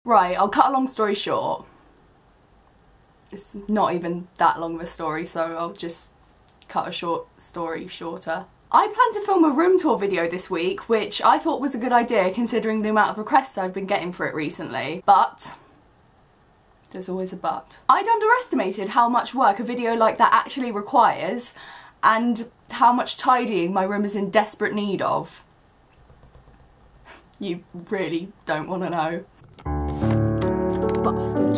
Right, I'll cut a long story short. It's not even that long of a story, so I'll just cut a short story shorter. I plan to film a room tour video this week, which I thought was a good idea considering the amount of requests I've been getting for it recently. But there's always a but. I'd underestimated how much work a video like that actually requires and how much tidying my room is in desperate need of. You really don't want to know. Bastard.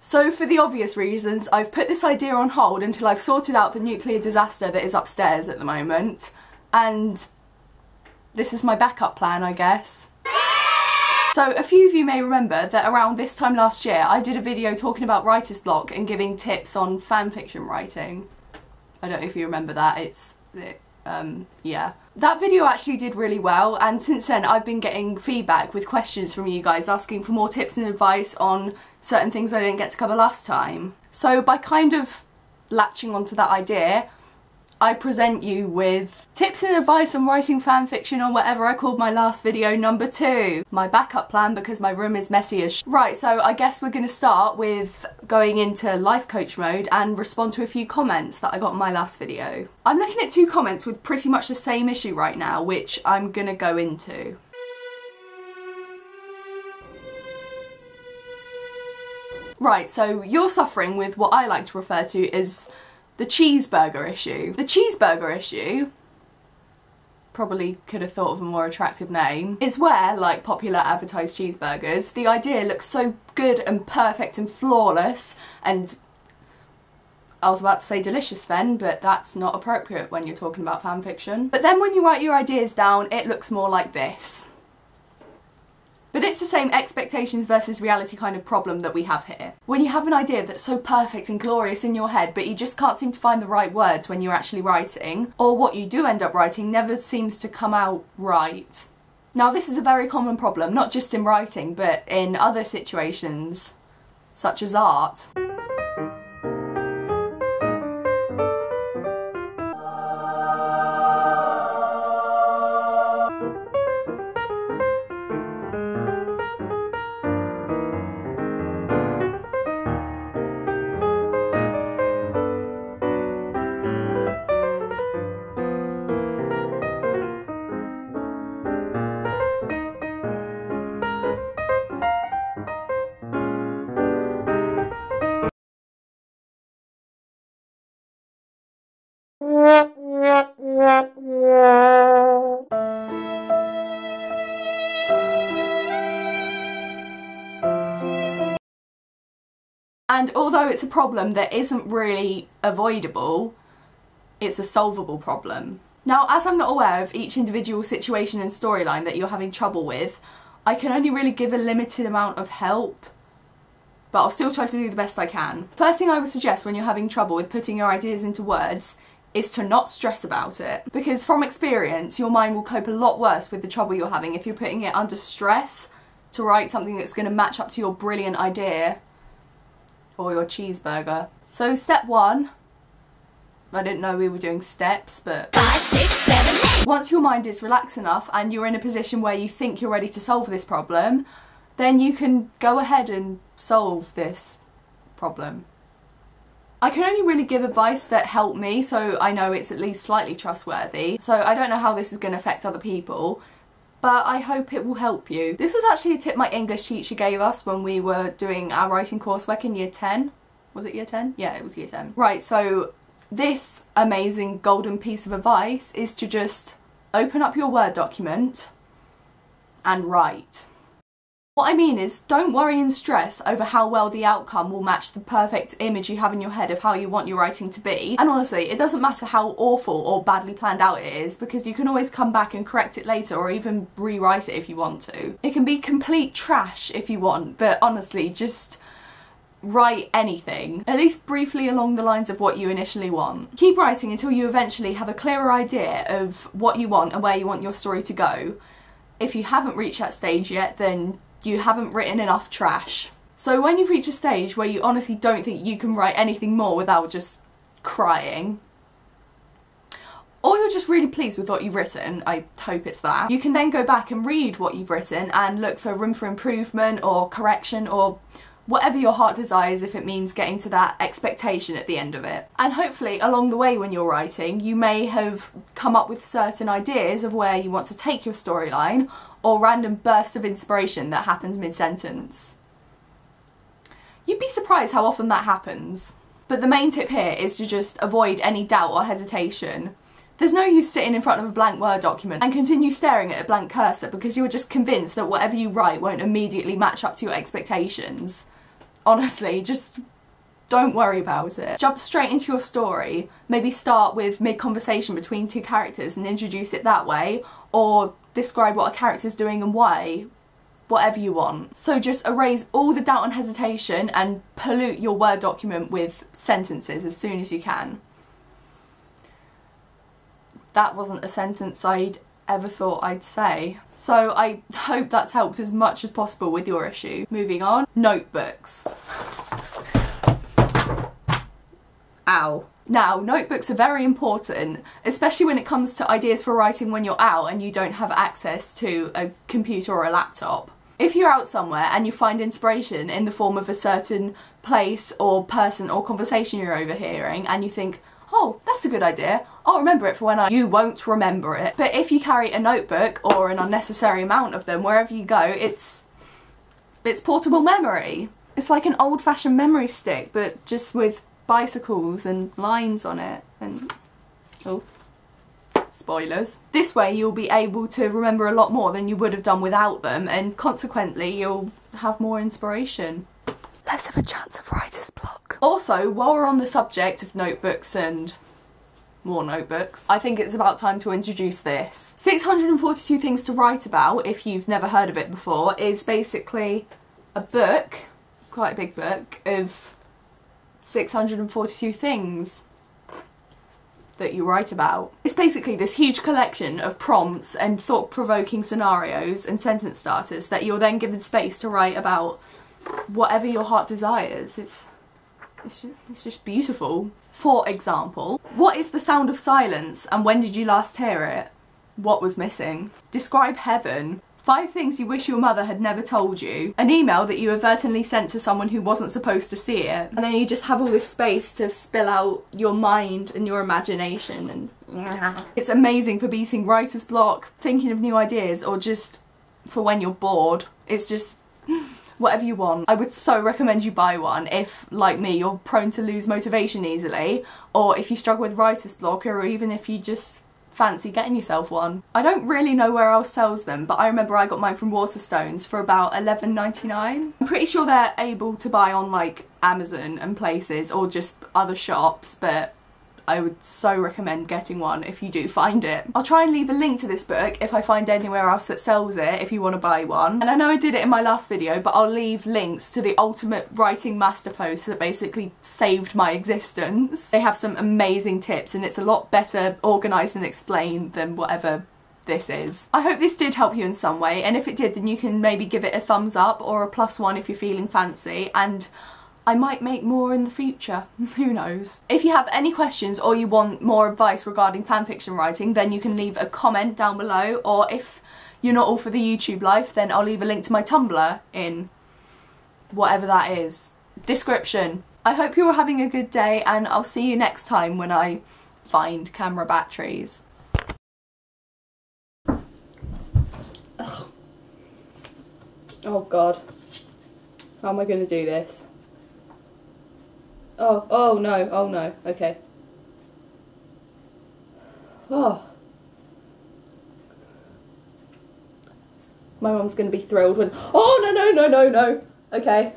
So for the obvious reasons, I've put this idea on hold until I've sorted out the nuclear disaster that is upstairs at the moment, and this is my backup plan, I guess. So a few of you may remember that around this time last year I did a video talking about writer's block and giving tips on fanfiction writing. I don't know if you remember that, yeah. That video actually did really well, and since then I've been getting feedback with questions from you guys asking for more tips and advice on certain things I didn't get to cover last time. So by kind of latching onto that idea, I present you with tips and advice on writing fanfiction, or whatever I called my last video, number 2. My backup plan because my room is messy as sh. Right, so I guess we're gonna start with going into life coach mode and respond to a few comments that I got in my last video. I'm looking at 2 comments with pretty much the same issue right now, which I'm gonna go into. Right, so you're suffering with what I like to refer to as the cheeseburger issue. The cheeseburger issue, probably could have thought of a more attractive name, is where, like popular advertised cheeseburgers, the idea looks so good and perfect and flawless and, I was about to say delicious then, but that's not appropriate when you're talking about fanfiction. But then when you write your ideas down, it looks more like this. But it's the same expectations versus reality kind of problem that we have here. When you have an idea that's so perfect and glorious in your head, but you just can't seem to find the right words when you're actually writing, or what you do end up writing never seems to come out right. Now this is a very common problem, not just in writing, but in other situations, such as art. And although it's a problem that isn't really avoidable, it's a solvable problem. Now, as I'm not aware of each individual situation and storyline that you're having trouble with, I can only really give a limited amount of help, but I'll still try to do the best I can. First thing I would suggest when you're having trouble with putting your ideas into words is to not stress about it, because from experience your mind will cope a lot worse with the trouble you're having if you're putting it under stress to write something that's going to match up to your brilliant idea or your cheeseburger. So step 1, I didn't know we were doing steps, but 5, 6, 7, 8. Once your mind is relaxed enough and you're in a position where you think you're ready to solve this problem, then you can go ahead and solve this problem. I can only really give advice that helped me, so I know it's at least slightly trustworthy. So I don't know how this is going to affect other people, but I hope it will help you. This was actually a tip my English teacher gave us when we were doing our writing coursework in year 10. Was it year 10? Yeah, it was year 10. Right, so this amazing golden piece of advice is to just open up your Word document and write. What I mean is, don't worry and stress over how well the outcome will match the perfect image you have in your head of how you want your writing to be. And honestly, it doesn't matter how awful or badly planned out it is, because you can always come back and correct it later or even rewrite it if you want to. It can be complete trash if you want, but honestly, just write anything, at least briefly along the lines of what you initially want. Keep writing until you eventually have a clearer idea of what you want and where you want your story to go. If you haven't reached that stage yet, then you haven't written enough trash. So when you've reached a stage where you honestly don't think you can write anything more without just crying, or you're just really pleased with what you've written, I hope it's that, you can then go back and read what you've written and look for room for improvement or correction or whatever your heart desires, if it means getting to that expectation at the end of it. And hopefully along the way when you're writing, you may have come up with certain ideas of where you want to take your storyline, or random bursts of inspiration that happens mid-sentence. You'd be surprised how often that happens. But the main tip here is to just avoid any doubt or hesitation. There's no use sitting in front of a blank Word document and continue staring at a blank cursor because you're just convinced that whatever you write won't immediately match up to your expectations. Honestly, just don't worry about it. Jump straight into your story. Maybe start with mid-conversation between two characters and introduce it that way, or describe what a character's doing and why. Whatever you want. So just erase all the doubt and hesitation and pollute your Word document with sentences as soon as you can. That wasn't a sentence I'd ever thought I'd say. So I hope that's helped as much as possible with your issue. Moving on, notebooks. Ow. Now, notebooks are very important, especially when it comes to ideas for writing when you're out and you don't have access to a computer or a laptop. If you're out somewhere and you find inspiration in the form of a certain place or person or conversation you're overhearing and you think, oh, that's a good idea, I'll remember it for when you won't remember it. But if you carry a notebook or an unnecessary amount of them wherever you go, it's portable memory. It's like an old-fashioned memory stick, but just with bicycles and lines on it and, oh, spoilers. This way you'll be able to remember a lot more than you would have done without them, and consequently you'll have more inspiration. Less of a chance of writer's block. Also, while we're on the subject of notebooks and more notebooks, I think it's about time to introduce this. 642 Things to Write About, if you've never heard of it before, is basically a book, quite a big book, of 642 things that you write about. It's basically this huge collection of prompts and thought-provoking scenarios and sentence starters that you're then given space to write about whatever your heart desires. It's just beautiful. For example, what is the sound of silence and when did you last hear it? What was missing? Describe heaven. 5 things you wish your mother had never told you. An email that you advertently sent to someone who wasn't supposed to see it. And then you just have all this space to spill out your mind and your imagination, and it's amazing for beating writer's block, thinking of new ideas, or just for when you're bored. It's just whatever you want. I would so recommend you buy one if, like me, you're prone to lose motivation easily, or if you struggle with writer's block, or even if you just fancy getting yourself one. I don't really know where else sells them, but I remember I got mine from Waterstones for about $11.99. I'm pretty sure they're able to buy on like Amazon and places, or just other shops, but I would so recommend getting one if you do find it. I'll try and leave a link to this book if I find anywhere else that sells it if you want to buy one. And I know I did it in my last video, but I'll leave links to the ultimate writing masterposts that basically saved my existence. They have some amazing tips and it's a lot better organised and explained than whatever this is. I hope this did help you in some way, and if it did then you can maybe give it a thumbs up or a +1 if you're feeling fancy, and I might make more in the future, who knows. If you have any questions or you want more advice regarding fanfiction writing, then you can leave a comment down below, or if you're not all for the YouTube life, then I'll leave a link to my Tumblr in whatever that is. Description. I hope you're all having a good day, and I'll see you next time when I find camera batteries. Ugh. Oh god. How am I going to do this? Oh no, okay. Oh. My mum's gonna be thrilled when, oh no, okay.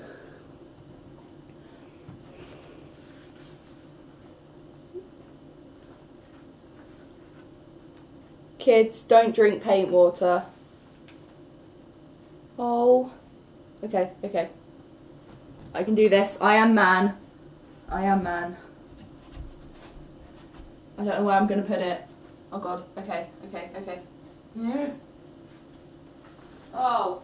Kids, don't drink paint water. Oh. Okay. I can do this. I am man. I don't know where I'm gonna put it. Oh god, okay. Yeah. Oh.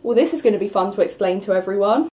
Well, this is going to be fun to explain to everyone.